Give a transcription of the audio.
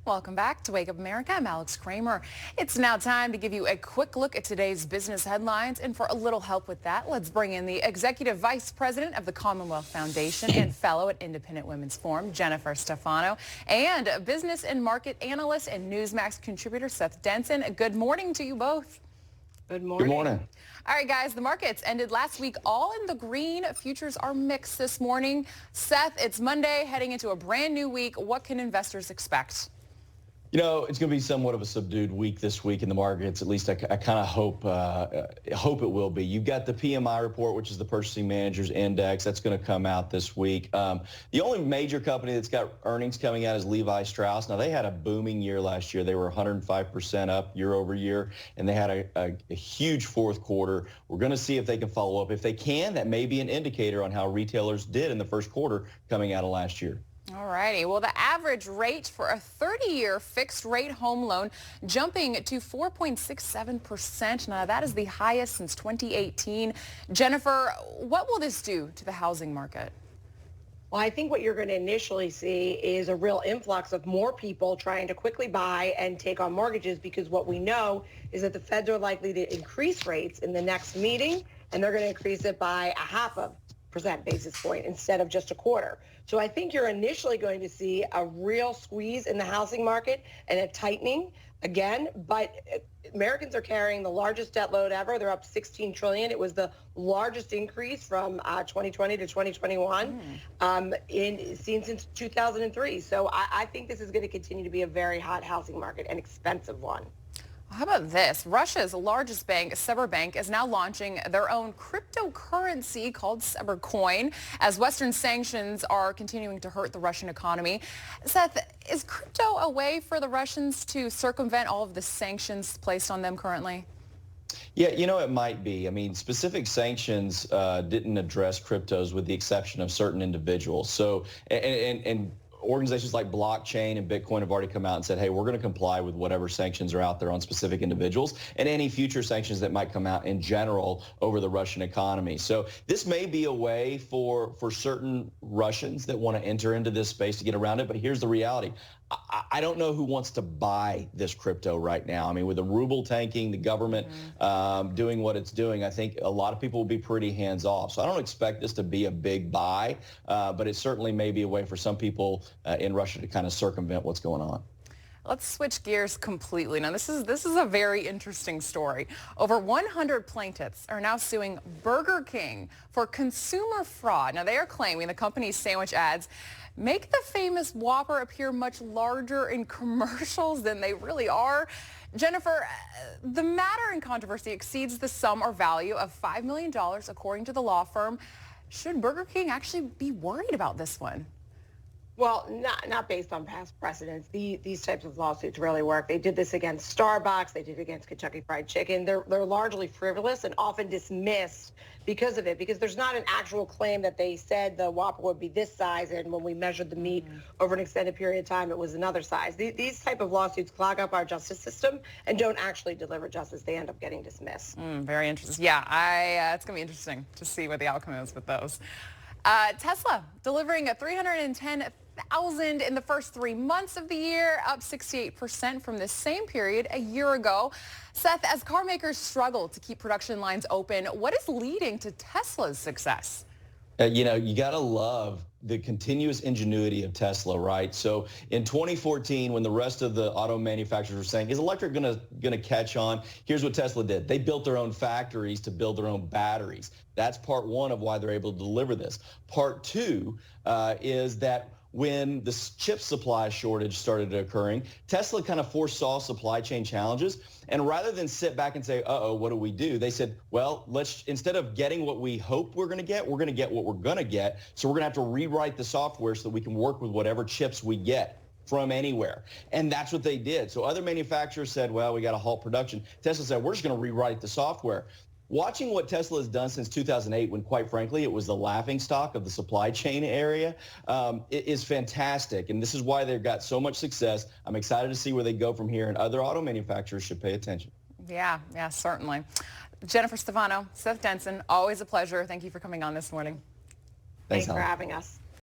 Welcome back to Wake Up America. I'm Alex Kramer. It's now time to give you a quick look at today's business headlines. And for a little help with that, let's bring in the Executive Vice President of the Commonwealth Foundation and Fellow at Independent Women's Forum, Jennifer Stefano, and Business and Market Analyst and Newsmax contributor, Seth Denson. Good morning to you both. Good morning. Good morning. All right, guys, the markets ended last week all in the green. Futures are mixed this morning. Seth, it's Monday, heading into a brand new week. What can investors expect? You know, it's going to be somewhat of a subdued week this week in the markets. At least I kind of hope it will be. You've got the PMI report, which is the Purchasing Managers Index. That's going to come out this week. The only major company that's got earnings coming out is Levi Strauss. Now, they had a booming year last year. They were 105% up year over year, and they had a huge fourth quarter. We're going to see if they can follow up. If they can, that may be an indicator on how retailers did in the first quarter coming out of last year. All righty. Well, the average rate for a 30-year fixed rate home loan jumping to 4.67%. Now, that is the highest since 2018. Jennifer, what will this do to the housing market? Well, I think what you're going to initially see is a real influx of more people trying to quickly buy and take on mortgages, because what we know is that the feds are likely to increase rates in the next meeting, and they're going to increase it by 0.5% basis point instead of just a quarter. So I think you're initially going to see a real squeeze in the housing market and a tightening again, but Americans are carrying the largest debt load ever. They're up $16 trillion. It was the largest increase from 2020 to 2021 seen since 2003. So I think this is going to continue to be a very hot housing market, an expensive one. How about this? Russia's largest bank, Sberbank, is now launching their own cryptocurrency called Sbercoin as Western sanctions are continuing to hurt the Russian economy. Seth, is crypto a way for the Russians to circumvent all of the sanctions placed on them currently? Yeah, you know, it might be. I mean, specific sanctions didn't address cryptos with the exception of certain individuals. So, and organizations like blockchain and Bitcoin have already come out and said, hey, we're going to comply with whatever sanctions are out there on specific individuals and any future sanctions that might come out in general over the Russian economy. So this may be a way for certain Russians that want to enter into this space to get around it. But here's the reality. I don't know who wants to buy this crypto right now. I mean, with the ruble tanking, the government doing what it's doing, I think a lot of people will be pretty hands off. So I don't expect this to be a big buy, but it certainly may be a way for some people in Russia to kind of circumvent what's going on. Let's switch gears completely. Now, this is a very interesting story. Over 100 plaintiffs are now suing Burger King for consumer fraud. Now, they are claiming the company's sandwich ads make the famous Whopper appear much larger in commercials than they really are. Jennifer, the matter in controversy exceeds the sum or value of $5 million, according to the law firm. Should Burger King actually be worried about this one? Well, not based on past precedents. These types of lawsuits really work. They did this against Starbucks. They did it against Kentucky Fried Chicken. They're largely frivolous and often dismissed because of it, because there's not an actual claim that they said the Whopper would be this size, and when we measured the meat over an extended period of time, it was another size. These type of lawsuits clog up our justice system and don't actually deliver justice. They end up getting dismissed. Very interesting. Yeah, it's going to be interesting to see what the outcome is with those. Tesla delivering a 310,000 in the first 3 months of the year, up 68% from the same period a year ago. Seth, as car makers struggle to keep production lines open, what is leading to Tesla's success? You know, you got to love the continuous ingenuity of Tesla, right? So in 2014, when the rest of the auto manufacturers were saying, is electric going to catch on? Here's what Tesla did. They built their own factories to build their own batteries. That's part one of why they're able to deliver this. Part two is that when the chip supply shortage started occurring, Tesla kind of foresaw supply chain challenges. And rather than sit back and say, uh-oh, what do we do? They said, well, instead of getting what we hope we're going to get what we're going to get. So we're going to have to rewrite the software so that we can work with whatever chips we get from anywhere. And that's what they did. So other manufacturers said, well, we got to halt production. Tesla said, we're just going to rewrite the software. Watching what Tesla has done since 2008, when quite frankly it was the laughingstock of the supply chain area, it is fantastic. And this is why they've got so much success. I'm excited to see where they go from here, and other auto manufacturers should pay attention. Yeah, certainly. Jennifer Stefano, Seth Denson, always a pleasure. Thank you for coming on this morning. Thanks for having us.